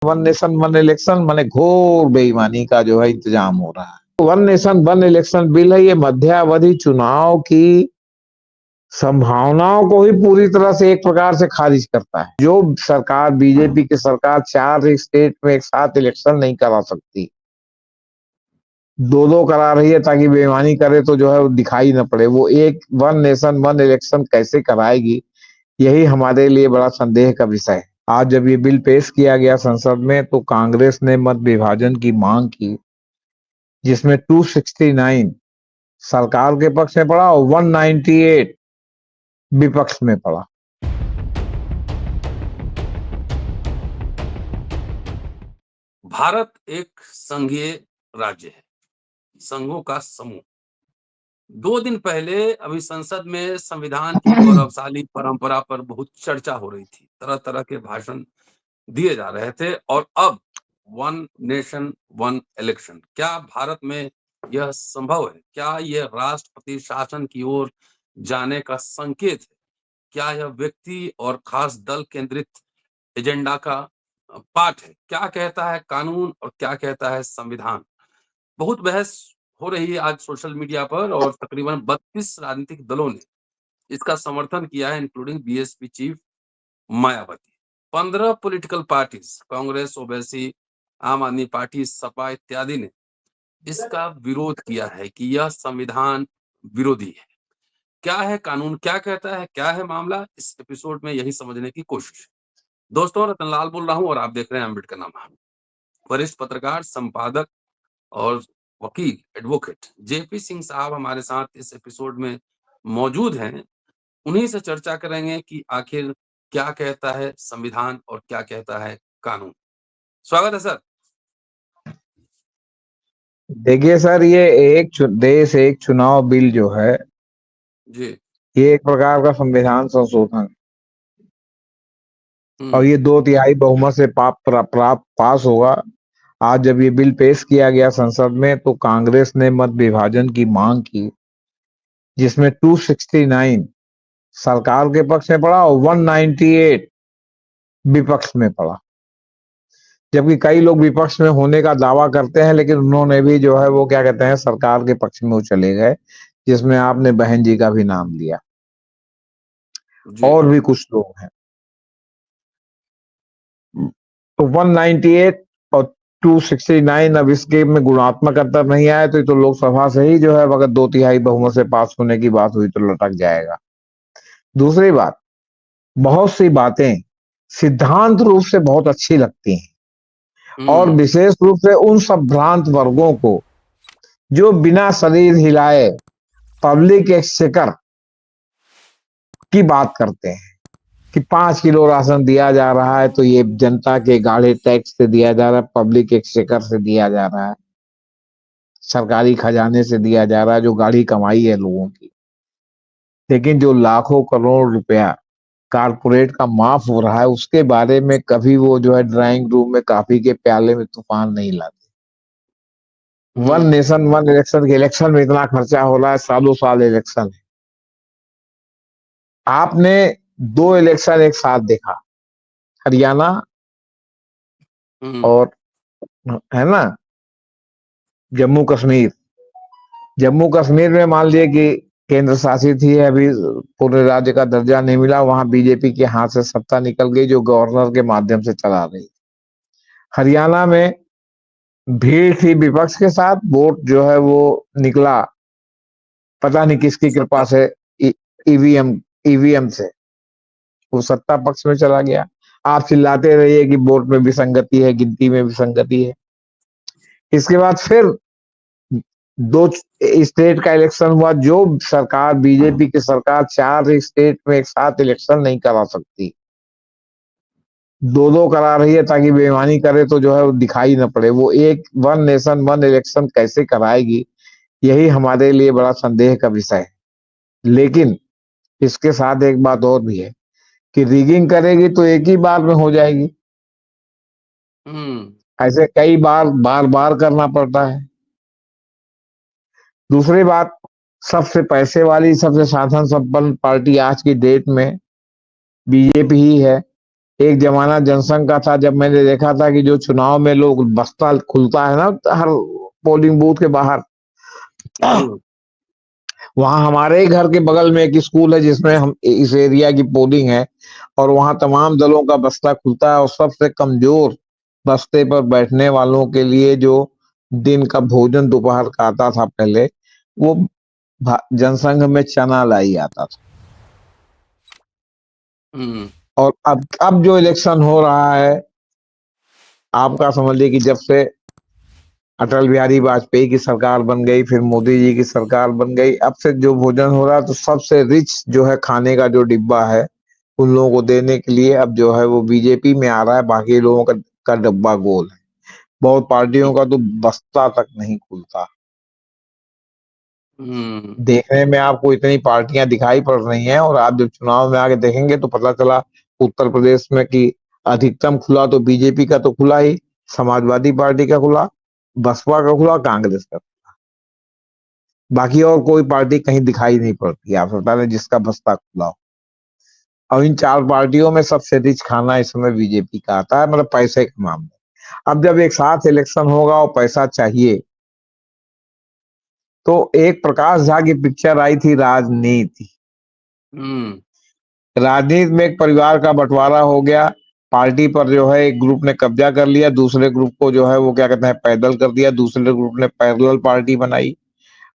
One nation one election माने घोर बेईमानी का जो है इंतजाम हो रहा है। One nation one election bill है, ये मध्यावधि चुनाव की संभावनाओं को ही पूरी तरह से एक प्रकार से खारिज करता है। जो सरकार बीजेपी की सरकार 4 स्टेट में एक साथ इलेक्शन नहीं करा सकती, दो दो करा रही है ताकि बेईमानी करे तो जो है वो दिखाई न पड़े, वो एक वन नेशन वन इलेक्शन कैसे कराएगी, यही हमारे लिए बड़ा संदेह का विषय है। आज जब ये बिल पेश किया गया संसद में तो कांग्रेस ने मत विभाजन की मांग की, जिसमें 269 सरकार के पक्ष में पड़ा और 198 विपक्ष में पड़ा। भारत एक संघीय राज्य है, संघों का समूह। 2 दिन पहले अभी संसद में संविधान की गौरवशाली परंपरा पर बहुत चर्चा हो रही थी, तरह तरह के भाषण दिए जा रहे थे और अब वन नेशन वन इलेक्शन, क्या भारत में यह संभव है? क्या यह राष्ट्रपति शासन की ओर जाने का संकेत है? क्या यह व्यक्ति और खास दल केंद्रित एजेंडा का पार्ट है? क्या कहता है कानून और क्या कहता है संविधान? बहुत बहस हो रही है आज सोशल मीडिया पर और तकरीबन 32 राजनीतिक दलों ने इसका समर्थन किया है, including BSP chief Mayawati. 15 political parties, Congress, Owaisi, आम आदमी पार्टी, सपा इत्यादि ने इसका विरोध किया है कि यह संविधान विरोधी है। क्या है कानून, क्या कहता है, क्या है मामला, इस एपिसोड में यही समझने की कोशिश है। दोस्तों, रतनलाल बोल रहा हूं और आप देख रहे हैं अम्बेडकरनामा। वरिष्ठ पत्रकार, संपादक और वकील एडवोकेट जेपी सिंह साहब हमारे साथ इस एपिसोड में मौजूद हैं। उन्हीं से चर्चा करेंगे कि आखिर क्या कहता है संविधान और क्या कहता है कानून। स्वागत है सर। देखिए सर, ये एक देश एक चुनाव बिल जो है, जी। ये एक प्रकार का संविधान संशोधन और ये 2/3 बहुमत से प्राप्त पास होगा। आज जब ये बिल पेश किया गया संसद में तो कांग्रेस ने मत विभाजन की मांग की, जिसमें 269 सरकार के पक्ष में पड़ा और 198 विपक्ष में पड़ा। जबकि कई लोग विपक्ष में होने का दावा करते हैं, लेकिन उन्होंने भी जो है वो क्या कहते हैं सरकार के पक्ष में वो चले गए, जिसमें आपने बहन जी का भी नाम लिया और भी कुछ लोग हैं। तो 198 और 269 अब इसके में गुणात्मक अंतर नहीं आया तो लोकसभा से ही जो है अगर 2/3 बहुमत से पास होने की बात हुई तो लटक जाएगा। दूसरी बात, बहुत सी बातें सिद्धांत रूप से बहुत अच्छी लगती हैं और विशेष रूप से उन सब भ्रांत वर्गों को जो बिना शरीर हिलाए पब्लिक एक्सचेकर की बात करते हैं कि 5 किलो राशन दिया जा रहा है तो ये जनता के गाढ़े टैक्स से दिया जा रहा है, पब्लिक एक्सचेकर से दिया जा रहा है, सरकारी खजाने से दिया जा रहा है, जो गाढ़ी कमाई है लोगों की। लेकिन जो लाखों करोड़ रुपया कारपोरेट का माफ हो रहा है, उसके बारे में कभी वो जो है ड्राइंग रूम में कॉफी के प्याले में तूफान नहीं लाते। वन नेशन वन इलेक्शन के इलेक्शन में इतना खर्चा हो रहा है, सालों साल इलेक्शन है। आपने 2 इलेक्शन एक साथ देखा, हरियाणा और है ना जम्मू कश्मीर। जम्मू कश्मीर में मान लिए कि केंद्र शासित ही है, अभी पूरे राज्य का दर्जा नहीं मिला, वहां बीजेपी के हाथ से सत्ता निकल गई जो गवर्नर के माध्यम से चला रही। हरियाणा में भीड़ थी विपक्ष के साथ, वोट जो है वो निकला पता नहीं किसकी कृपा से, ईवीएम से वो सत्ता पक्ष में चला गया। आप चिल्लाते रहिए कि वोट में विसंगति है, गिनती में विसंगति है। इसके बाद फिर 2 स्टेट का इलेक्शन हुआ, जो सरकार बीजेपी की सरकार 4 स्टेट में एक साथ इलेक्शन नहीं करा सकती, दो दो करा रही है ताकि बेईमानी करे तो जो है वो दिखाई न पड़े, वो एक वन नेशन वन इलेक्शन कैसे कराएगी, यही हमारे लिए बड़ा संदेह का विषय है। लेकिन इसके साथ एक बात और भी है कि रिगिंग करेगी तो एक ही बार में हो जाएगी, ऐसे कई बार बार करना पड़ता है। दूसरी बात, सबसे पैसे वाली सबसे साधन संपन्न पार्टी आज की डेट में बीजेपी ही है। एक जमाना जनसंघ का था जब मैंने देखा था कि जो चुनाव में लोग बस्ता खुलता है ना हर पोलिंग बूथ के बाहर, हम्म वहां हमारे ही घर के बगल में एक स्कूल है जिसमें हम इस एरिया की पोलिंग है, और वहां तमाम दलों का बस्ता खुलता है और सबसे कमजोर बस्ते पर बैठने वालों के लिए जो दिन का भोजन दोपहर का आता था पहले, वो जनसंघ में चना लाई आता था। हम्म और अब जो इलेक्शन हो रहा है, आपका समझ लीजिए कि जब से अटल बिहारी वाजपेयी की सरकार बन गई, फिर मोदी जी की सरकार बन गई, अब से जो भोजन हो रहा है तो सबसे रिच जो है खाने का जो डिब्बा है उन लोगों को देने के लिए अब जो है वो बीजेपी में आ रहा है, बाकी लोगों का डब्बा गोल है। बहुत पार्टियों का तो बस्ता तक नहीं खुलता। हम्म देखने में आपको इतनी पार्टियां दिखाई पड़ रही हैं, और आप जब चुनाव में आके देखेंगे तो पता चला उत्तर प्रदेश में कि अधिकतम खुला तो बीजेपी का तो खुला ही, समाजवादी पार्टी का खुला, बसपा का खुला, कांग्रेस का। बाकी और कोई पार्टी कहीं दिखाई नहीं पड़ती। आप बता दें जिसका बस्ता खुला हो। और इन चार पार्टियों में सबसे रिच खाना इस समय बीजेपी का आता है, मतलब पैसे के मामले। अब जब एक साथ इलेक्शन होगा और पैसा चाहिए, तो एक प्रकाश झा की पिक्चर आई थी राजनीति। हम्म राजनीति में एक परिवार का बंटवारा हो गया, पार्टी पर जो है एक ग्रुप ने कब्जा कर लिया, दूसरे ग्रुप को जो है वो क्या कहते हैं पैदल कर दिया, दूसरे ग्रुप ने पैरेलल पार्टी बनाई।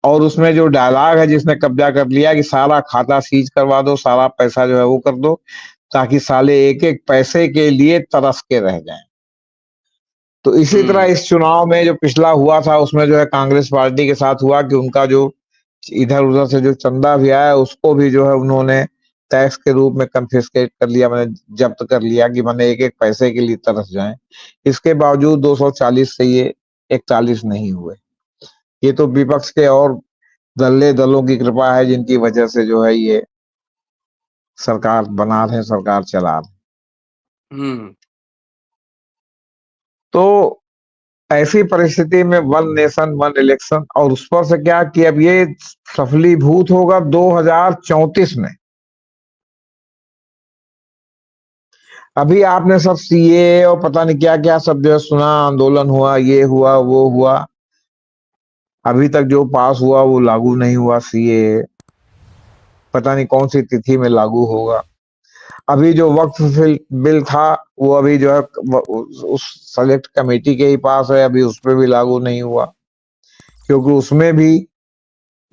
और उसमें जो डायलॉग है जिसने कब्जा कर लिया कि सारा खाता सीज करवा दो, सारा पैसा जो है वो कर दो, ताकि साले एक एक पैसे के लिए तरस के रह जाएं। तो इसी तरह हम्म इस चुनाव में जो पिछला हुआ था उसमें जो है कांग्रेस पार्टी के साथ हुआ कि उनका जो इधर उधर से जो चंदा भी आया उसको भी जो है उन्होंने टैक्स के रूप में कन्फिस्केट कर लिया, मैंने जब्त कर लिया कि मैंने एक एक पैसे के लिए तरस जाएं। इसके बावजूद 240 से ये 41 नहीं हुए। ये तो विपक्ष के और दल्ले दलों की कृपा है जिनकी वजह से जो है ये सरकार बना रहे, सरकार चला रहे। हम्म तो ऐसी परिस्थिति में वन नेशन वन इलेक्शन, और उस पर से क्या कि अब ये सफलीभूत होगा 2034 में। अभी आपने सब सीए और पता नहीं क्या क्या सब जो है सुना, आंदोलन हुआ, ये हुआ वो हुआ, अभी तक जो पास हुआ वो लागू नहीं हुआ। सीए पता नहीं कौन सी तिथि में लागू होगा। अभी जो वक्फ बिल था वो अभी जो है उस सेलेक्ट कमेटी के ही पास है, अभी उस पर भी लागू नहीं हुआ, क्योंकि उसमें भी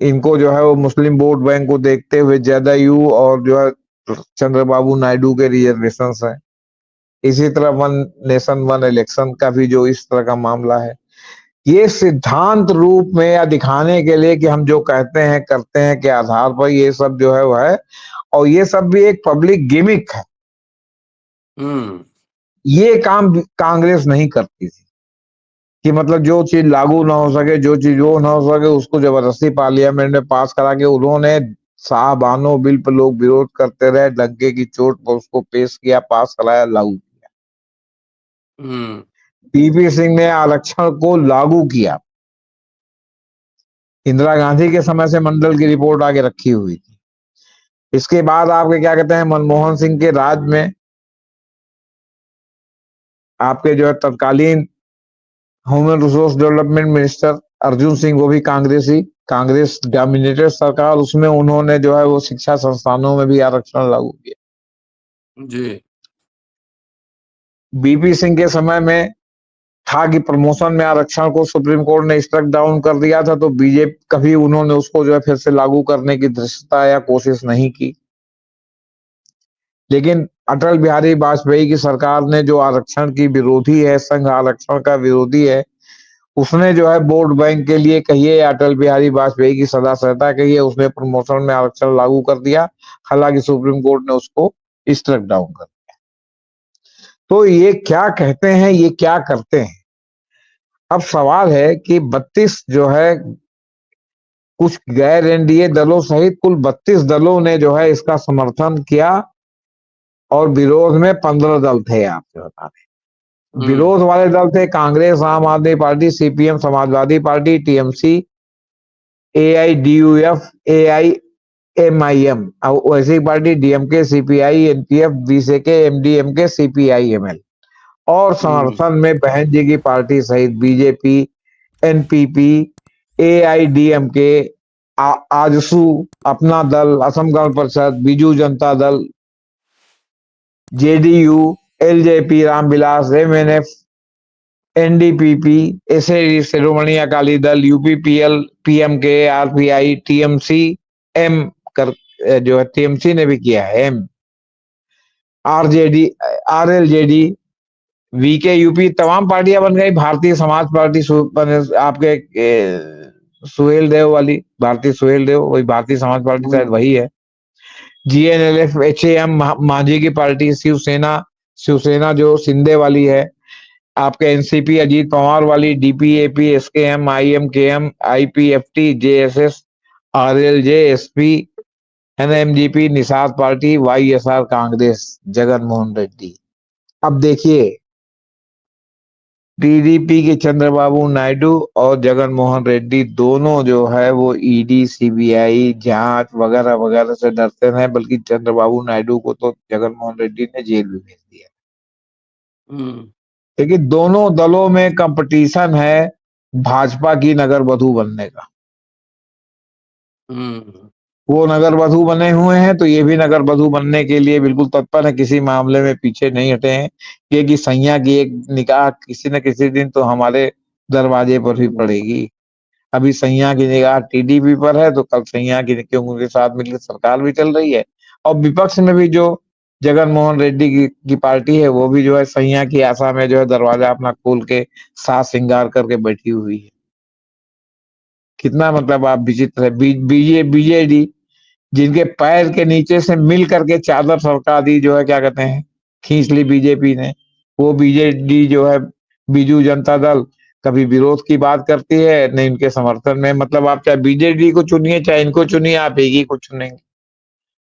इनको जो है वो मुस्लिम वोट बैंक को देखते हुए जदयू और जो है चंद्रबाबू नायडू के रिजर्वेशन है। इसी तरह वन नेशन वन इलेक्शन का भी जो इस तरह का मामला है, ये सिद्धांत रूप में या दिखाने के लिए कि हम जो कहते हैं करते हैं के आधार पर ये सब जो है वो है, और ये सब भी एक पब्लिक गिमिक है। हम्म ये काम कांग्रेस नहीं करती थी कि मतलब जो चीज लागू ना हो सके, जो चीज वो ना हो सके उसको जबरदस्ती पार्लियामेंट में पास करा के उन्होंने साहबानों बिल पर लोग विरोध करते रहे, डंके की चोट पर उसको पेश किया, पास कराया, लागू किया। हम्म पीपी सिंह ने आरक्षण को लागू किया। इंदिरा गांधी के समय से मंडल की रिपोर्ट आगे रखी हुई थी। इसके बाद आपके क्या कहते हैं मनमोहन सिंह के राज में आपके जो है तत्कालीन human resource development minister Arjun Singh, वो भी कांग्रेसी, कांग्रेस डोमिनेटेड सरकार, उसमें उन्होंने जो है वो शिक्षा संस्थानों में भी आरक्षण लागू किया। जी बीपी सिंह के समय में था कि प्रमोशन में आरक्षण को सुप्रीम कोर्ट ने स्ट्रक डाउन कर दिया था, तो बीजेपी कभी उन्होंने उसको जो है फिर से लागू करने की दृष्टता या कोशिश नहीं की। लेकिन अटल बिहारी वाजपेयी की सरकार ने जो आरक्षण की विरोधी है, संघ आरक्षण का विरोधी है, उसने जो है वोट बैंक के लिए कहिए या अटल बिहारी वाजपेयी की सदा सहायता कहिए, उसने प्रमोशन में आरक्षण लागू कर दिया। हालांकि सुप्रीम कोर्ट ने उसको स्ट्रक डाउन कर दिया। तो ये क्या कहते हैं, ये क्या करते हैं। अब सवाल है कि 32 जो है कुछ गैर एनडीए दलों सहित कुल 32 दलों ने जो है इसका समर्थन किया, और विरोध में 15 दल थे। आपसे बता दें हम्म विरोध वाले दल थे Congress, Aam Aadmi Party, CPM, Samajwadi Party, TMC, AIDUF, MIM, और वैसी party DMK, CPI, NPF, BCK, MDMK, CPI, ML। और समर्थन में बहन जी की पार्टी सहित BJP, NPP, AIDMK, आजसू, अपना दल, Assam Gana Parishad, Biju Janata Dal, JDU, LJP, Ramvilas, MNF, NDPP, ऐसे Shiromani Akali Dal, UPPL, PMK, RPI, TMC, M कर जो है TMC ने भी किया है, M, RJD, RLJD, VKUP, तमाम पार्टियां बन गई। भारतीय समाज पार्टी आपके सुहेल देव वाली, भारतीय सुहेल देव, वही भारतीय समाज पार्टी शायद वही है। GNLF, HAM, मांझी की पार्टी, शिवसेना, शिवसेना जो सिंधे वाली है, आपके NCP, अजीत पवार वाली, DPAP, SKM, IMKM, IPFT, JSS, RLJ, SP, NMGP, Nishad party, YSR Congress, Jagan Mohan Reddy. अब देखिए, TDP के चंद्रबाबू नायडू और जगन मोहन रेड्डी दोनों जो है वो ED, CBI जांच वगैरह वगैरह से डरते हैं, बल्कि चंद्रबाबू नायडू को तो जगन मोहन रेड्डी ने जेल भी भेज दिया। लेकिन दोनों दलों में कंपटीशन है भाजपा की नगर वधु बनने का। वो नगर वधु बने हुए हैं, तो ये भी नगर वधु बनने के लिए बिल्कुल तत्पर है, किसी मामले में पीछे नहीं हटे हैं। ये कि सैया की एक निगाह किसी न किसी दिन तो हमारे दरवाजे पर भी पड़ेगी। अभी सैया की निगाह TDP पर है, तो कल सैया की, क्योंकि उनके साथ मिलकर सरकार भी चल रही है, और विपक्ष में भी जो जगन मोहन रेड्डी की पार्टी है, वो भी जो है सैया की आशा में जो है दरवाजा अपना खोल के साथ श्रृंगार करके बैठी हुई है। कितना मतलब आप विचित्र है। BJD, जिनके पैर के नीचे से मिल करके चादर सरका दी, जो है क्या कहते हैं, खींच ली BJP ने, वो BJD जो है, बीजू जनता दल, कभी विरोध की बात करती है नहीं इनके समर्थन में। मतलब आप चाहे BJD को चुनिए चाहे इनको चुनिए, आप एक ही को चुनेंगे।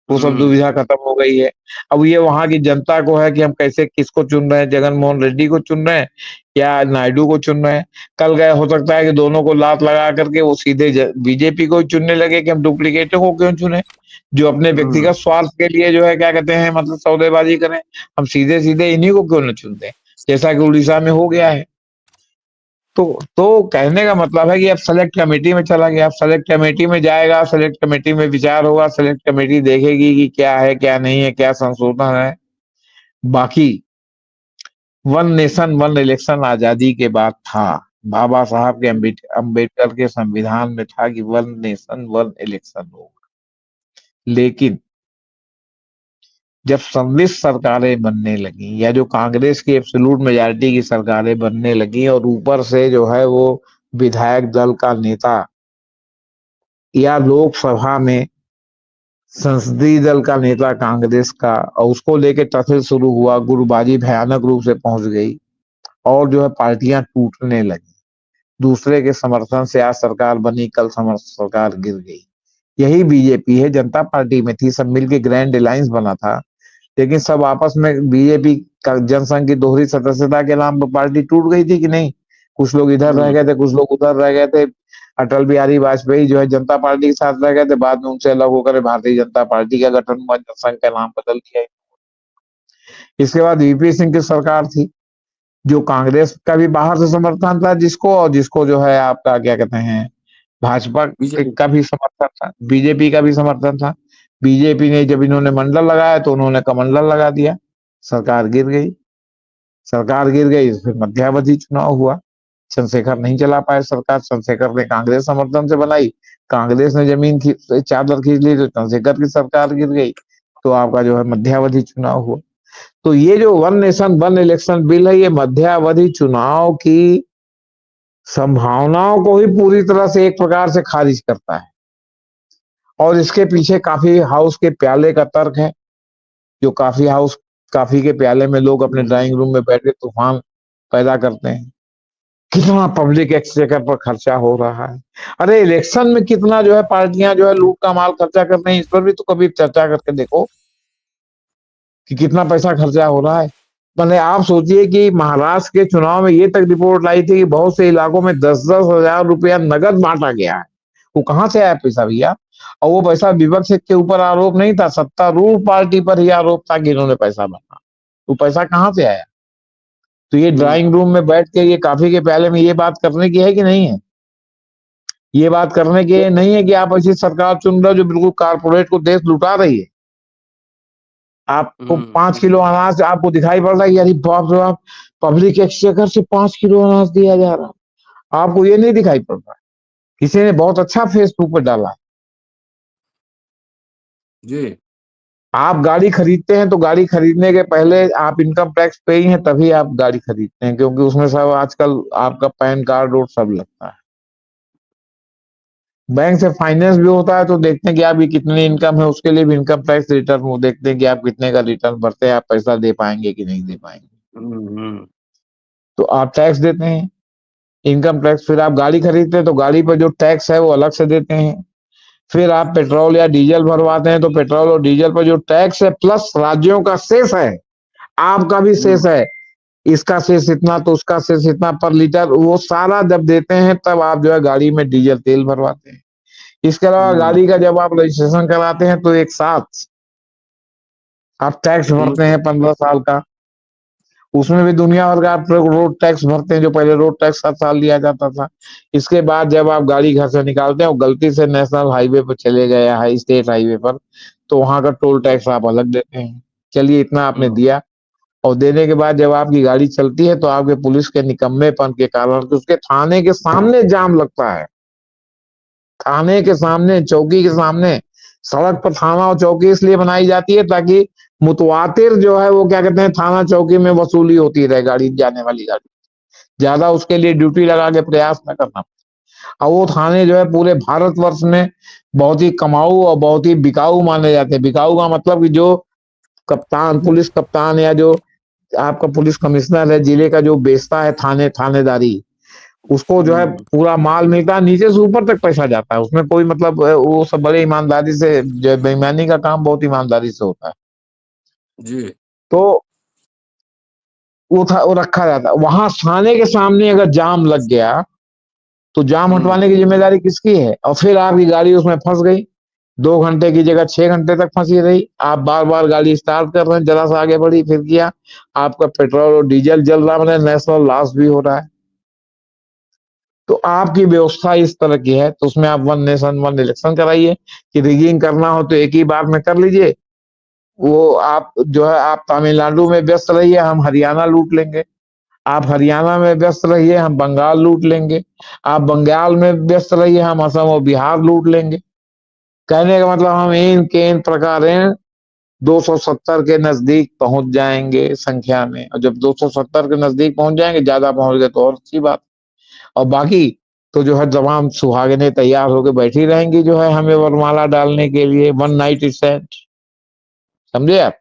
वो सब दुविधा खत्म हो गई है। अब ये वहां की जनता को है कि हम कैसे किसको चुन रहे हैं, जगन मोहन रेड्डी को चुन रहे हैं या नायडू को चुन रहे हैं। कल गए हो सकता है कि दोनों को लात लगा करके वो सीधे BJP को चुनने लगे कि हम डुप्लीकेटों को क्यों चुने, जो अपने व्यक्तिगत स्वार्थ के लिए जो है क्या कहते हैं, मतलब सौदेबाजी करें। हम सीधे सीधे इन्हीं को क्यों न चुनते, जैसा कि उड़ीसा में हो गया है। तो कहने का मतलब है कि अब सेलेक्ट कमेटी में चला गया, अब सेलेक्ट कमेटी में जाएगा, सेलेक्ट कमेटी में विचार होगा, सेलेक्ट कमेटी देखेगी कि क्या है क्या नहीं है, क्या संशोधन है। बाकी वन नेशन वन इलेक्शन आजादी के बाद था, बाबा साहब के अम्बेडकर के संविधान में था कि वन नेशन वन इलेक्शन होगा। लेकिन जब संविष्ट सरकारें बनने लगी, या जो कांग्रेस की एब्सोल्यूट मेजॉरिटी की सरकारें बनने लगी, और ऊपर से जो है वो विधायक दल का नेता या लोकसभा में संसदीय दल का नेता कांग्रेस का, और उसको लेके टसल शुरू हुआ, गुटबाजी भयानक रूप से पहुंच गई, और जो है पार्टियां टूटने लगी। दूसरे के समर्थन से आज सरकार बनी, कल सरकार गिर गई। यही BJP है, जनता पार्टी में थी, सब मिलके ग्रैंड अलायंस बना था, लेकिन सब आपस में BJP का जनसंघ की दोहरी सदस्यता के नाम पर पार्टी टूट गई थी कि नहीं। कुछ लोग इधर रह गए थे, कुछ लोग उधर रह गए थे। अटल बिहारी वाजपेयी जो है जनता पार्टी के साथ रह गए थे, बाद में उनसे अलग होकर भारतीय जनता पार्टी का गठन हुआ, जनसंघ का नाम बदल दिया। इसके बाद VP सिंह की सरकार थी, जो कांग्रेस का भी बाहर से समर्थन था जिसको, और जिसको जो है आपका क्या कहते हैं, भाजपा का भी समर्थन था, BJP का भी समर्थन था। BJP ने जब इन्होंने मंडल लगाया तो उन्होंने कमंडल लगा दिया, सरकार गिर गई। सरकार गिर गई, फिर मध्यावधि चुनाव हुआ, चंद्रशेखर नहीं चला पाए सरकार। चंद्रशेखर ने कांग्रेस समर्थन से बनाई, कांग्रेस ने जमीन की चादर खींच ली, तो चंद्रशेखर की सरकार गिर गई, तो आपका जो है मध्यावधि चुनाव हुआ। तो ये जो one nation one election bill है, ये मध्यावधि चुनाव की संभावनाओं को ही पूरी तरह से एक प्रकार से खारिज करता है। और इसके पीछे काफी हाउस के प्याले का तर्क है, जो काफी के प्याले में लोग अपने ड्राइंग रूम में बैठ के तूफान पैदा करते हैं। कितना पब्लिक एक्सचेकर पर खर्चा हो रहा है, अरे इलेक्शन में कितना जो है पार्टियां जो है लूट का माल खर्चा करते हैं, इस पर भी तो कभी चर्चा करके देखो कि कितना पैसा खर्चा हो रहा है। मैंने आप सोचिए कि महाराष्ट्र के चुनाव में ये तक रिपोर्ट आई थी कि बहुत से इलाकों में 10-10 हजार रुपया नगद बांटा गया है, वो कहाँ से आया पैसा भैया? और वो पैसा विपक्ष के ऊपर आरोप नहीं था, सत्तारूढ़ पार्टी पर ही आरोप था कि इन्होंने पैसा भरा। वो पैसा कहाँ से आया? तो ये ड्राइंग रूम में बैठ के ये कॉफी के प्याले में ये बात करने की है कि नहीं है? ये बात करने की नहीं है कि आप ऐसी सरकार चुन रहे हो जो बिल्कुल कारपोरेट को देश लुटा रही है। आपको 5 किलो अनाज आपको दिखाई पड़ रहा है, यानी बाप रे बाप, पब्लिक एक्सचेकर से 5 किलो अनाज दिया जा रहा है, आपको ये नहीं दिखाई पड़ रहा है? किसी ने बहुत अच्छा फेसबुक पर डाला। जी। आप गाड़ी खरीदते हैं तो गाड़ी खरीदने के पहले आप इनकम टैक्स पे ही हैं, तभी आप गाड़ी खरीदते हैं, क्योंकि उसमें सब आजकल आपका पैन कार्ड और सब लगता है। बैंक से फाइनेंस भी होता है तो देखते हैं कि आपकी कितनी इनकम है, उसके लिए भी इनकम टैक्स रिटर्न वो देखते हैं कि आप कितने का रिटर्न भरते हैं, आप पैसा दे पाएंगे कि नहीं दे पाएंगे। तो आप टैक्स देते हैं, इनकम टैक्स। फिर आप गाड़ी खरीदते हैं तो गाड़ी पर जो टैक्स है वो अलग से देते हैं। फिर आप पेट्रोल या डीजल भरवाते हैं तो पेट्रोल और डीजल पर जो टैक्स है प्लस राज्यों का सेस है, आपका भी सेस है, इसका सेस इतना तो उसका सेस इतना पर लीटर, वो सारा जब देते हैं तब आप जो है गाड़ी में डीजल तेल भरवाते हैं। इसके अलावा गाड़ी का जब आप रजिस्ट्रेशन कराते हैं तो एक साथ आप टैक्स भरते हैं 15 साल का, उसमें भी दुनिया भर का आप रोड टैक्स भरते हैं, जो पहले रोड टैक्स 7 साल लिया जाता था। इसके बाद जब आप गाड़ी घर से निकालते हैं और गलती से नेशनल हाईवे पर चले गए, हाई स्टेट हाईवे पर, तो वहां का टोल टैक्स आप अलग देते हैं। चलिए इतना आपने दिया, और देने के बाद जब आपकी गाड़ी चलती है तो आपके पुलिस के निकम्मेपन के कारण उसके थाने के सामने जाम लगता है, थाने के सामने, चौकी के सामने। सड़क पर थाना और चौकी इसलिए बनाई जाती है ताकि मुतवातिर जो है वो क्या कहते हैं, थाना चौकी में वसूली होती रहे गाड़ी जाने वाली गाड़ी, ज्यादा उसके लिए ड्यूटी लगा के प्रयास न करना। और वो थाने जो है पूरे भारतवर्ष में बहुत ही कमाऊ और बहुत ही बिकाऊ माने जाते हैं। बिकाऊ का मतलब कि जो कप्तान, पुलिस कप्तान या जो आपका पुलिस कमिश्नर है जिले का, जो बेचता है थानेदारी, उसको जो है पूरा माल मिलता है, नीचे से ऊपर तक पैसा जाता है, उसमें कोई मतलब वो सब बड़े ईमानदारी से, जो बेईमानी का काम बहुत ईमानदारी से होता है। जी। तो वो रखा जाता है वहां थाने के सामने। अगर जाम लग गया तो जाम हटवाने की जिम्मेदारी किसकी है? और फिर आपकी गाड़ी उसमें फंस गई, 2 घंटे की जगह 6 घंटे तक फंसी रही, आप बार बार गाड़ी स्टार्ट कर रहे हैं, जरा सा आगे बढ़ी फिर किया, आपका पेट्रोल और डीजल जल रहा, मतलब नेशनल लॉस भी हो रहा है। तो आपकी व्यवस्था इस तरह की है, तो उसमें आप वन नेशन वन इलेक्शन कराइए, कि रिगिंग करना हो तो एक ही बार में कर लीजिए। वो आप जो है आप तमिलनाडु में व्यस्त रहिए, हम हरियाणा लूट लेंगे। आप हरियाणा में व्यस्त रहिए, हम बंगाल लूट लेंगे। आप बंगाल में व्यस्त रहिए, हम असम और बिहार लूट लेंगे। कहने का मतलब हम इन के इन प्रकार 270 के नजदीक पहुंच जाएंगे संख्या में, और जब 270 के नजदीक पहुंच जाएंगे, ज्यादा पहुंच गए तो और अच्छी बात। और बाकी तो जो है तमाम सुहागनें तैयार होकर बैठी रहेंगी जो है हमें वरमाला डालने के लिए, वन नाइट स्टैंड। समझे आप?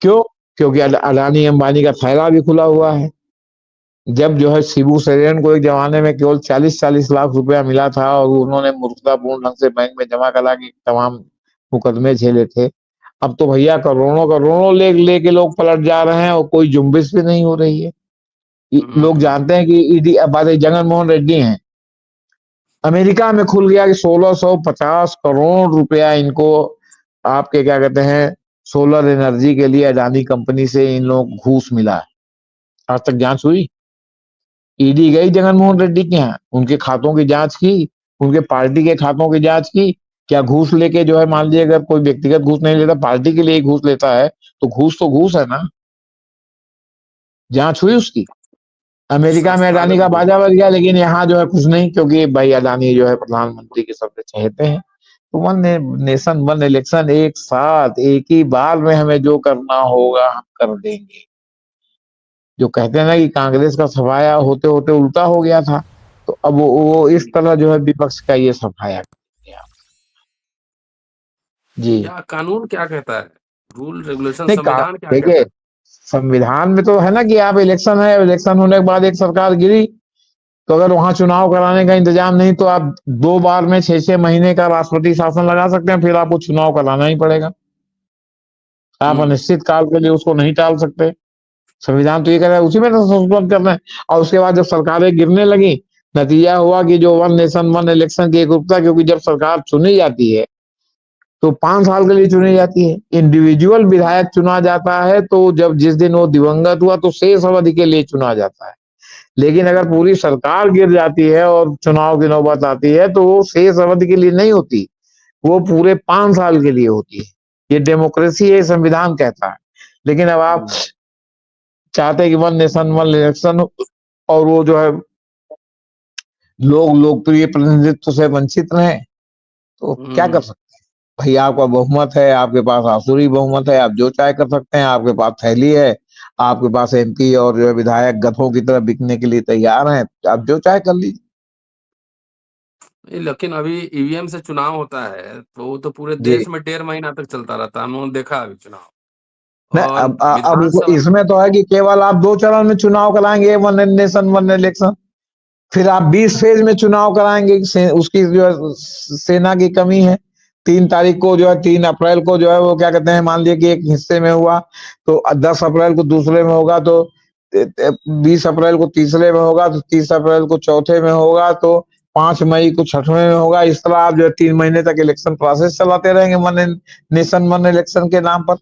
क्यों? क्योंकि अडानी अंबानी का थैला भी खुला हुआ है। जब जो है शिबू सोरेन को एक जमाने में केवल 40-40 लाख रुपया मिला था और उन्होंने मूर्खतापूर्ण ढंग से बैंक में जमा करा के तमाम मुकदमे झेले थे, अब तो भैया करोड़ों करोड़ों लेके लोग पलट जा रहे हैं और कोई जुम्बिश भी नहीं हो रही है। लोग जानते हैं कि ईडी, अब जगन मोहन रेड्डी हैं, अमेरिका में खुल गया कि 1650 करोड़ रुपया इनको, आपके क्या कहते हैं, सोलर एनर्जी के लिए अडानी कंपनी से इन लोग घूस मिला है। आज तक जांच हुई? ईडी गई जगनमोहन रेड्डी के यहाँ, उनके खातों की जांच की, उनके पार्टी के खातों की जांच की। क्या घूस लेके जो है, मान लीजिए अगर कोई व्यक्तिगत घूस नहीं लेता, पार्टी के लिए घूस लेता है, तो घूस है ना? जांच हुई उसकी? अमेरिका में अडानी का बाजा बज गया, लेकिन यहाँ जो है कुछ नहीं, क्योंकि भाई अडानी जो है प्रधानमंत्री के सबसे चहेते हैं। तो वन नेशन वन इलेक्शन, एक साथ एक ही बार में हमें जो करना होगा हम कर देंगे। जो कहते हैं ना कि कांग्रेस का सफाया होते होते उल्टा हो गया था, तो अब वो इस तरह जो है विपक्ष का ये सफाया कर दिया। जी क्या कानून क्या कहता है, रूल रेगुलेशन, नहीं, संविधान क्या कहता देखिए है? संविधान में तो है ना कि आप इलेक्शन है, इलेक्शन होने के बाद एक सरकार गिरी, तो अगर वहां चुनाव कराने का इंतजाम नहीं तो आप 2 बार में 6-6 महीने का राष्ट्रपति शासन लगा सकते हैं, फिर आपको चुनाव कराना ही पड़ेगा। आप अनिश्चित काल के लिए उसको नहीं टाल सकते। संविधान तो ये कह रहा है, उसी में तो संशोधन करना है। और उसके बाद जब सरकारें गिरने लगी नतीजा हुआ कि जो वन नेशन वन इलेक्शन की एकरूपता, क्योंकि जब सरकार चुनी जाती है तो 5 साल के लिए चुनी जाती है। इंडिविजुअल विधायक चुना जाता है तो जब जिस दिन वो दिवंगत हुआ तो शेष अवधि के लिए चुना जाता है। लेकिन अगर पूरी सरकार गिर जाती है और चुनाव की नौबत आती है तो वो शेष अवधि के लिए नहीं होती, वो पूरे 5 साल के लिए होती है। ये डेमोक्रेसी है, संविधान कहता है। लेकिन अब आप चाहते हैं कि वन नेशन वन इलेक्शन, और वो जो है लोग लोकप्रिय प्रतिनिधित्व से वंचित रहे, तो क्या कर सकते हैं? भाई आपका बहुमत है, आपके पास आसुरी बहुमत है, आप जो चाहे कर सकते हैं। आपके पास थैली है, आपके पास एमपी और जो है विधायक गधों की तरह बिकने के लिए तैयार हैं, आप जो चाहे कर लीजिए। लेकिन अभी ईवीएम से चुनाव होता है तो वो तो पूरे जी, देश में 1.5 महीना तक चलता रहता है, हमने देखा अभी चुनाव। नहीं और अब विधानसभा इसमें तो है कि केवल आप 2 चरण में चुनाव कराएंगे, वन नेशन वन इलेक्शन। फिर आप 20 फेज में चुनाव कराएंगे, उसकी जो है सेना की कमी है। 3 तारीख को जो है, 3 अप्रैल को जो है वो क्या कहते हैं, मान लिया कि एक हिस्से में हुआ तो 10 अप्रैल को दूसरे में होगा, तो 20 अप्रैल को तीसरे में होगा, तो 30 अप्रैल को चौथे में होगा, तो 5 मई को छठवें में होगा। इस तरह आप जो है 3 महीने तक इलेक्शन प्रोसेस चलाते रहेंगे वन नेशन वन इलेक्शन के नाम पर।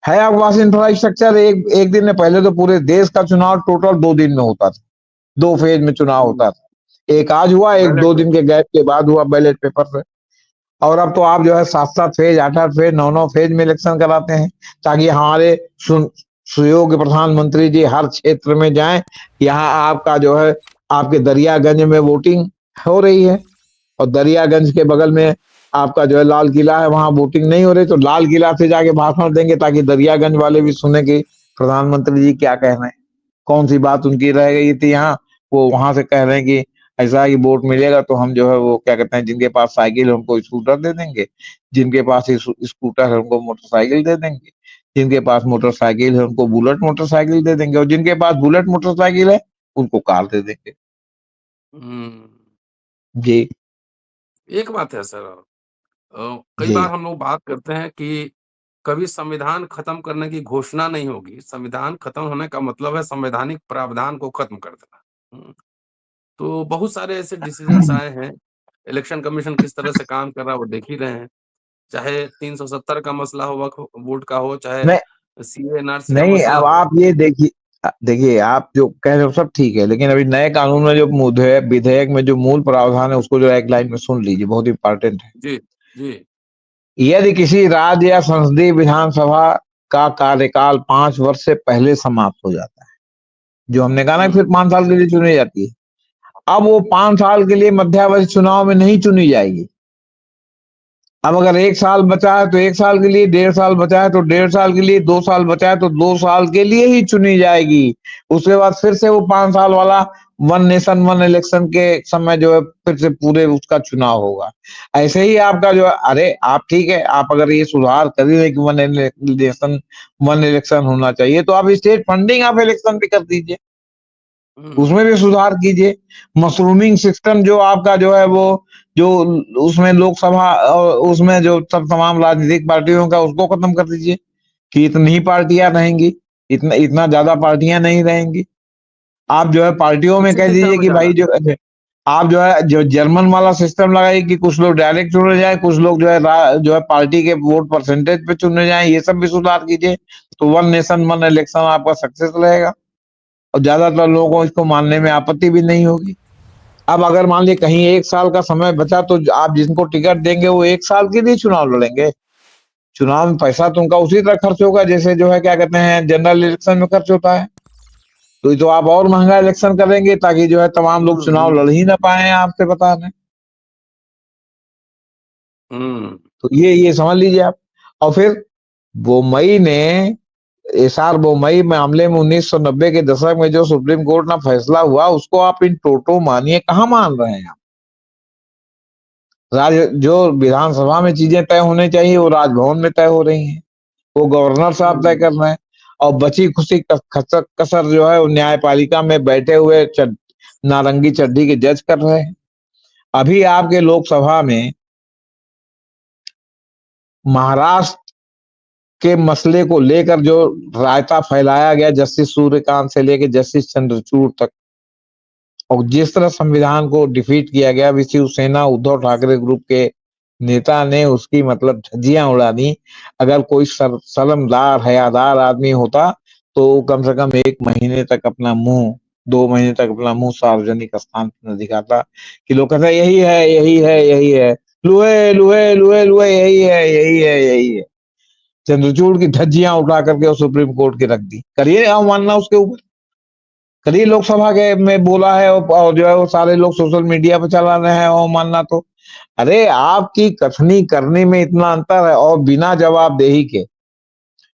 है आपके पास इंफ्रास्ट्रक्चर। एक एक दिन में पहले तो पूरे देश का चुनाव टोटल 2 दिन में होता था, 2 फेज में चुनाव होता था। एक आज हुआ, एक बैलेट 2 दिन के गैप के बाद हुआ बैलेट पेपर से। और अब तो आप जो है 7-7 फेज 8-8 फेज 9-9 फेज में इलेक्शन कराते हैं, ताकि हमारे सुयोग्य प्रधानमंत्री जी हर क्षेत्र में जाएं। यहाँ आपका जो है आपके दरियागंज में वोटिंग हो रही है, और दरियागंज के बगल में आपका जो है लाल किला है, वहां वोटिंग नहीं हो रही, तो लाल किला से जाके भाषण देंगे ताकि दरियागंज वाले भी सुने कि प्रधानमंत्री जी क्या कह रहे हैं, कौन सी बात उनकी रह गई थी यहाँ। वो वहां से कह रहे हैं कि ऐसा ही वोट मिलेगा तो हम जो है वो क्या कहते हैं, जिनके पास साइकिल है उनको स्कूटर दे देंगे, जिनके पास स्कूटर है उनको मोटरसाइकिल दे देंगे, जिनके पास मोटरसाइकिल है उनको बुलेट मोटरसाइकिल दे देंगे, और जिनके पास बुलेट मोटरसाइकिल है उनको कार दे देंगे। हम्म, जी। एक बात है सर, कई जी। बार हम लोग बात करते हैं कि कभी संविधान खत्म करने की घोषणा नहीं होगी। संविधान खत्म होने का मतलब है संवैधानिक प्रावधान को खत्म कर देना। तो बहुत सारे ऐसे डिसीजंस आए हैं। इलेक्शन कमीशन किस तरह से काम कर रहा है वो देख ही रहे हैं। चाहे 370 का मसला हो, वक्फ बोर्ड का हो, चाहे नहीं, सीए एनआरसी का नहीं, मसला अब हो। आप ये देखिए, देखिए आप जो कह रहे हो सब ठीक है, लेकिन अभी नए कानून में जो विधेयक में जो मूल प्रावधान है उसको जो एक लाइन में सुन लीजिए, बहुत इंपॉर्टेंट है। जी, जी। यदि किसी राज्य या संसदीय विधानसभा का कार्यकाल 5 वर्ष से पहले समाप्त हो जाता है, जो हमने कहा ना फिर हुँ, 5 साल के लिए चुनी जाती है, अब वो 5 साल के लिए मध्यावधि चुनाव में नहीं चुनी जाएगी। अब अगर 1 साल बचा है तो 1 साल के लिए, 1.5 साल बचा है तो 1.5 साल के लिए, 2 साल बचा है तो 2 साल के लिए ही चुनी जाएगी। उसके बाद फिर से वो 5 साल वाला वन नेशन वन इलेक्शन के समय जो है फिर से पूरे उसका चुनाव होगा। ऐसे ही आपका जो है, अरे आप ठीक है, आप अगर ये सुधार कर ही रहे कि वन नेशन वन इलेक्शन होना चाहिए, तो आप स्टेट फंडिंग आप इलेक्शन भी कर दीजिए, हुँ, उसमें भी सुधार कीजिए। मशरूमिंग सिस्टम जो आपका जो है वो जो उसमें लोकसभा और उसमें जो सब तमाम राजनीतिक पार्टियों का, उसको खत्म कर दीजिए कि इतनी ही पार्टियां रहेंगी, इतना इतना ज्यादा पार्टियां नहीं रहेंगी। आप जो है पार्टियों में किसी कह दिशा दीजिए में कि जा रहा भाई जो आप जो है जो जर्मन वाला सिस्टम लगाइए कि कुछ लोग डायरेक्ट चुने जाए, कुछ लोग जो है जो है पार्टी के वोट परसेंटेज पे चुने जाए, ये सब भी सुधार कीजिए, तो वन नेशन वन इलेक्शन आपका सक्सेस रहेगा, और ज्यादातर लोगों को इसको मानने में आपत्ति भी नहीं होगी। अब अगर मान लीजिए कहीं 1 साल का समय बचा तो आप जिनको टिकट देंगे वो 1 साल के लिए चुनाव लड़ेंगे। चुनाव में पैसा तो उनका उसी तरह खर्च होगा जैसे जो है क्या कहते हैं जनरल इलेक्शन में खर्च होता है। तो ये तो आप और महंगा इलेक्शन करेंगे ताकि जो है तमाम लोग हुँ, चुनाव हुँ, लड़ ही ना पाए आपसे बता दें। हुँ, तो ये समझ लीजिए आप। और फिर बोमई ने एसआर बोमई मामले में 1990 के दशक में जो सुप्रीम कोर्ट में फैसला हुआ उसको आप इन टोटो मानिए कहाँ मान रहे हैं आप। जो विधानसभा में चीजें तय होनी चाहिए वो राजभवन में तय हो रही हैं, वो गवर्नर साहब तय हुँ, कर रहे हैं। और बची खुशी कसर जो है वो न्यायपालिका में बैठे हुए नारंगी चड्डी के जज कर रहे हैं। अभी आपके लोकसभा में महाराष्ट्र के मसले को लेकर जो रायता फैलाया गया जस्टिस सूर्यकांत से लेकर जस्टिस चंद्रचूड़ तक, और जिस तरह संविधान को डिफीट किया गया, शिवसेना उद्धव ठाकरे ग्रुप के नेता ने उसकी मतलब धज्जियां उड़ा दी। अगर कोई सलमदार हयादार आदमी होता तो कम से कम 1 महीने तक अपना मुंह, 2 महीने तक अपना मुंह सार्वजनिक स्थान पर न दिखाता, कि लोग कहते यही है, यही है, यही है, लुहे लुहे लुहे लुहे, यही है, यही है, यही है। चंद्रचूड़ की धज्जियां उठा करके वो सुप्रीम कोर्ट की रख दी। करिए अवमानना उसके ऊपर, करिए लोकसभा के में बोला है, और जो है वो सारे लोग सोशल मीडिया पर चला रहे हैं अवमानना। तो अरे आपकी कथनी करने में इतना अंतर है, और बिना जवाबदेही के।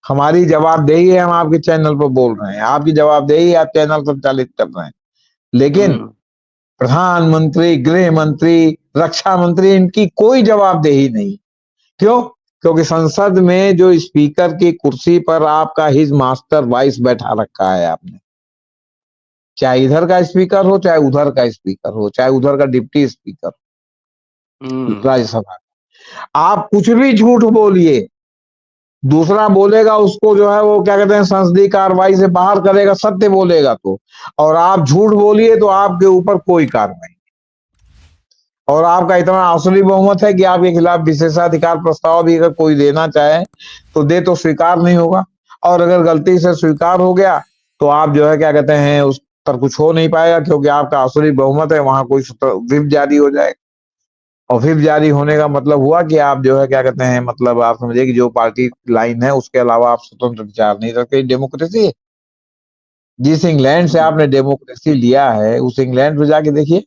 हमारी जवाबदेही है, हम आपके चैनल पर बोल रहे हैं, आपकी जवाबदेही आप चैनल संचालित कर रहे हैं, लेकिन प्रधानमंत्री, गृह मंत्री, रक्षा मंत्री, इनकी कोई जवाबदेही नहीं। क्यों? क्योंकि संसद में जो स्पीकर की कुर्सी पर आपका हिज मास्टर वाइस बैठा रखा है आपने, चाहे इधर का स्पीकर हो, चाहे उधर का स्पीकर हो, चाहे उधर का डिप्टी स्पीकर राज्यसभा, आप कुछ भी झूठ बोलिए, दूसरा बोलेगा उसको जो है वो क्या कहते हैं, संसदीय कार्रवाई से बाहर करेगा, सत्य बोलेगा तो। और आप झूठ बोलिए तो आपके ऊपर कोई कार्रवाई। और आपका इतना असली बहुमत है कि आपके खिलाफ विशेषाधिकार प्रस्ताव भी अगर कोई देना चाहे तो दे, तो स्वीकार नहीं होगा। और अगर गलती से स्वीकार हो गया तो आप जो है क्या कहते हैं, उस पर कुछ हो नहीं पाएगा, क्योंकि आपका असली बहुमत है, वहां कोई व्हिप जारी हो जाएगा। और व्हिप जारी होने का मतलब हुआ कि आप जो है क्या कहते हैं, मतलब आप समझिए कि जो पार्टी लाइन है उसके अलावा आप स्वतंत्र विचार नहीं रखते। डेमोक्रेसी, जिस इंग्लैंड से आपने डेमोक्रेसी लिया है, उस इंग्लैंड में जाके देखिए,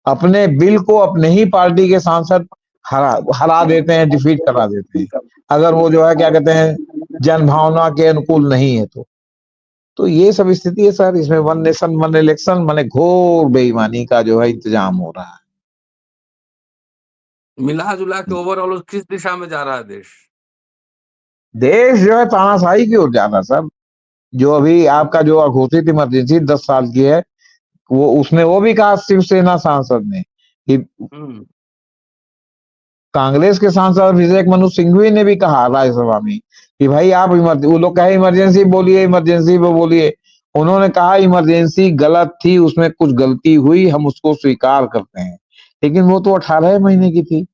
अपने बिल को अपने ही पार्टी के सांसद हरा देते हैं, डिफीट करा देते हैं, अगर वो जो है क्या कहते हैं जन भावना के अनुकूल नहीं है तो ये सब स्थिति है सर। इसमें वन नेशन वन इलेक्शन माने घोर बेईमानी का जो है इंतजाम हो रहा है। मिला जुला के ओवरऑल किस दिशा में जा रहा है देश? देश जो है तानाशाही की ओर जा रहा है सर। जो अभी आपका जो घोषित इमरजेंसी 10 साल की है, वो उसने वो भी कहा शिवसेना सांसद ने कि, कांग्रेस के सांसद अभिषेक मनु सिंघवी ने भी कहा राज्यसभा में कि भाई आप वो लोग कहे इमरजेंसी बोलिए, इमरजेंसी पे बोलिए। उन्होंने कहा इमरजेंसी गलत थी, उसमें कुछ गलती हुई, हम उसको स्वीकार करते हैं, लेकिन वो तो 18 महीने की थी।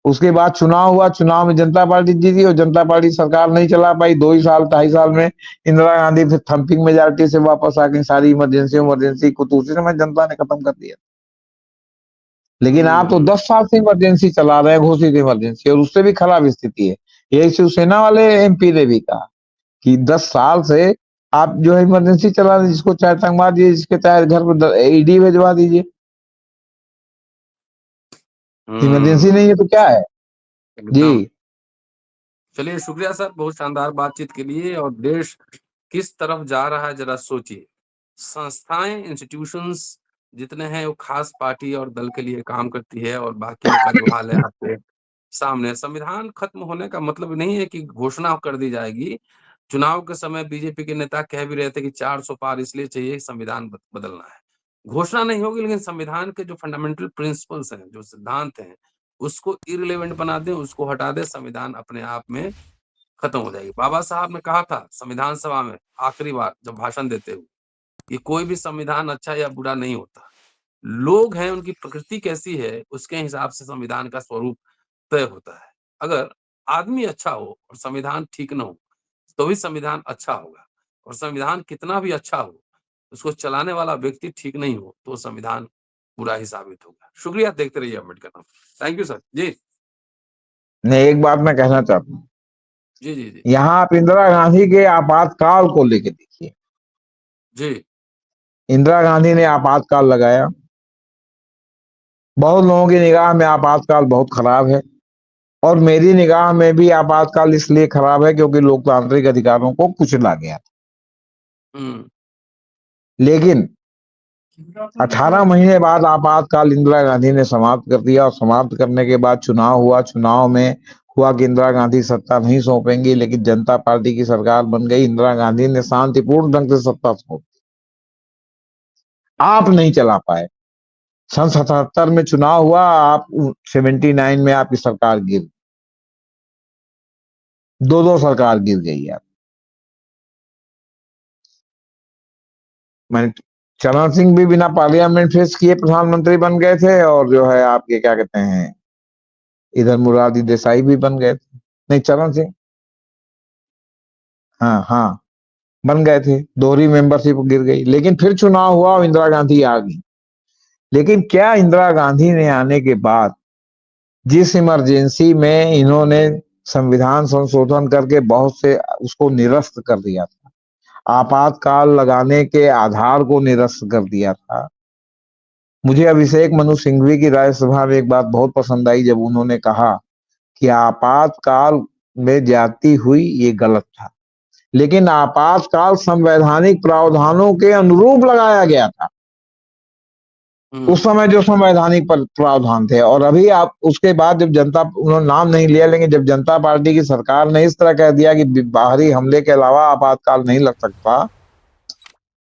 उसके बाद चुनाव हुआ, चुनाव में जनता पार्टी जीती और जनता पार्टी सरकार नहीं चला पाई। 2 ही साल 2.5 साल में इंदिरा गांधी फिर थम्पिंग मेजॉरिटी से वापस आ गई। सारी इमरजेंसी इमरजेंसी को तो उसी समय जनता ने खत्म कर दिया। लेकिन आप तो 10 साल से इमरजेंसी चला रहे हैं, घोषित इमरजेंसी, और उससे भी खराब स्थिति है। यही शिवसेना वाले एमपी ने भी कहा कि 10 साल से आप जो है इमरजेंसी चला रहे, जिसको चाहे तंगवा दीजिए, जिसके चाहे घर पर ईडी भेजवा दीजिए। इमरजेंसी नहीं है तो क्या है जी। एकदम। चलिए शुक्रिया सर, बहुत शानदार बातचीत के लिए। और देश किस तरफ जा रहा है जरा सोचिए। संस्थाएं, इंस्टीट्यूशंस जितने हैं वो खास पार्टी और दल के लिए काम करती है, और बाकियों का जो हाल है आपके सामने। संविधान खत्म होने का मतलब नहीं है कि घोषणा कर दी जाएगी। चुनाव के समय बीजेपी के नेता कह भी रहे थे कि 400 पार इसलिए चाहिए, संविधान बदलना है। घोषणा नहीं होगी, लेकिन संविधान के जो फंडामेंटल प्रिंसिपल्स हैं, जो सिद्धांत हैं, उसको इररिलेवेंट बना दें, उसको हटा दें, संविधान अपने आप में खत्म हो जाएगी। बाबा साहब ने कहा था संविधान सभा में आखिरी बार जब भाषण देते हुए कि कोई भी संविधान अच्छा या बुरा नहीं होता, लोग हैं, उनकी प्रकृति कैसी है उसके हिसाब से संविधान का स्वरूप तय होता है। अगर आदमी अच्छा हो और संविधान ठीक न हो तो भी संविधान अच्छा होगा, और संविधान कितना भी अच्छा हो, उसको चलाने वाला व्यक्ति ठीक नहीं हो तो संविधान बुरा ही साबित होगा। शुक्रिया, देखते रहिए अम्बेडकर नाम। थैंक यू सर जी। नहीं, एक बात मैं कहना चाहता हूँ, जी जी जी यहाँ आप इंदिरा गांधी के आपातकाल को लेके देखिए। जी। इंदिरा गांधी ने आपातकाल लगाया। बहुत लोगों की निगाह में आपातकाल बहुत खराब है, और मेरी निगाह में भी आपातकाल इसलिए खराब है क्योंकि लोकतांत्रिक अधिकारों को कुचला गया। लेकिन 18 महीने बाद आपातकाल इंदिरा गांधी ने समाप्त कर दिया, और समाप्त करने के बाद चुनाव हुआ। चुनाव में हुआ कि इंदिरा गांधी सत्ता नहीं सौंपेंगी, लेकिन जनता पार्टी की सरकार बन गई। इंदिरा गांधी ने शांतिपूर्ण ढंग से सत्ता सौंप दी, आप नहीं चला पाए। सन 77 में चुनाव हुआ, आप 79 में आपकी सरकार गिर, दो सरकार गिर गई। आप मैंने चरण सिंह भी बिना पार्लियामेंट फेस किए प्रधानमंत्री बन गए थे, और जो है आपके क्या कहते हैं, इधर मुरारजी देसाई भी बन गए थे, नहीं चरण सिंह, हाँ हाँ, बन गए थे, दोहरी मेंबरशिप गिर गई, लेकिन फिर चुनाव हुआ और इंदिरा गांधी आ गई। लेकिन क्या इंदिरा गांधी ने आने के बाद जिस इमरजेंसी में इन्होंने संविधान संशोधन करके बहुत से उसको निरस्त कर दिया था, आपातकाल लगाने के आधार को निरस्त कर दिया था। मुझे अभिषेक मनु सिंघवी की राज्यसभा में एक बात बहुत पसंद आई, जब उन्होंने कहा कि आपातकाल में जाती हुई ये गलत था, लेकिन आपातकाल संवैधानिक प्रावधानों के अनुरूप लगाया गया था उस समय, जो संवैधानिक प्रावधान थे। और अभी आप उसके बाद जब जनता, उन्होंने नाम नहीं लिया, लेकिन जब जनता पार्टी की सरकार ने इस तरह कह दिया कि बाहरी हमले के अलावा आपातकाल नहीं लग सकता,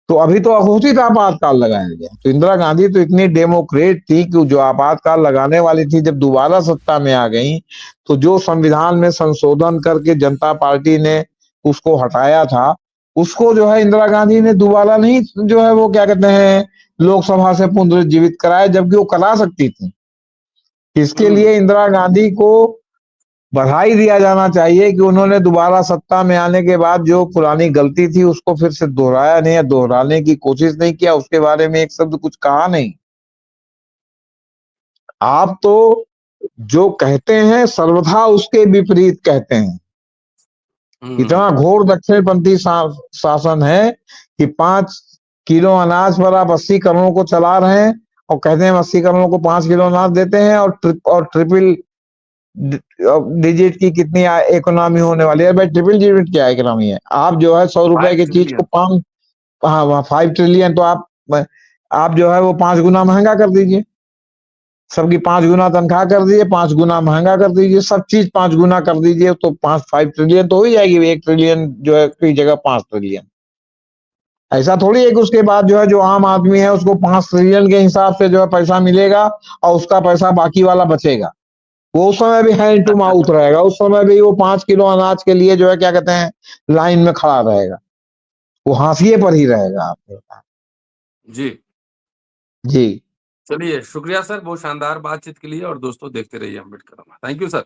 तो अभी तो अघोषित आपातकाल लगाया गया। तो इंदिरा गांधी तो इतनी डेमोक्रेट थी कि जो आपातकाल लगाने वाली थी, जब दोबारा सत्ता में आ गई, तो जो संविधान में संशोधन करके जनता पार्टी ने उसको हटाया था, उसको जो है इंदिरा गांधी ने दोबारा नहीं, जो है वो क्या कहते हैं, लोकसभा से पुनर्जीवित कराया, जबकि वो करा सकती थी। इसके लिए इंदिरा गांधी को बधाई दिया जाना चाहिए कि उन्होंने दोबारा सत्ता में आने के बाद जो पुरानी गलती थी उसको फिर से दोहराया नहीं, या दोहराने की कोशिश नहीं किया, उसके बारे में एक शब्द कुछ कहा नहीं। आप तो जो कहते हैं सर्वथा उसके विपरीत कहते हैं। इतना घोर दक्षिणपंथी शासन है कि 5 किलो अनाज पर आप 80 करोड़ को चला रहे हैं, और कहते हैं 80 करोड़ को 5 किलो अनाज देते हैं, और ट्रिपल डिजिट की कितनी इकोनॉमी होने वाली है। भाई ट्रिपल डिजिट क्या इकोनॉमी है? आप जो है 100 रुपए की चीज को 5, हाँ 5 ट्रिलियन, तो आप जो है वो 5 गुना महंगा कर दीजिए, सबकी 5 गुना तनख्वाह कर दीजिए, 5 गुना महंगा कर दीजिए, सब चीज 5 गुना कर दीजिए, तो 5 ट्रिलियन तो हो ही जाएगी। 1 ट्रिलियन जो है की जगह 5 ट्रिलियन। ऐसा थोड़ी है कि उसके बाद जो है जो आम आदमी है उसको 5 ट्रिलियन के हिसाब से जो है पैसा मिलेगा और उसका पैसा बाकी वाला बचेगा। वो उस समय भी हैंड टू माउथ रहेगा, उस समय भी वो 5 किलो अनाज के लिए जो है क्या कहते हैं, लाइन में खड़ा रहेगा, वो हाशिए पर ही रहेगा आपके पास। जी जी चलिए, शुक्रिया सर, बहुत शानदार बातचीत के लिए, और दोस्तों देखते रहिए अम्बेडकर। Thank you sir.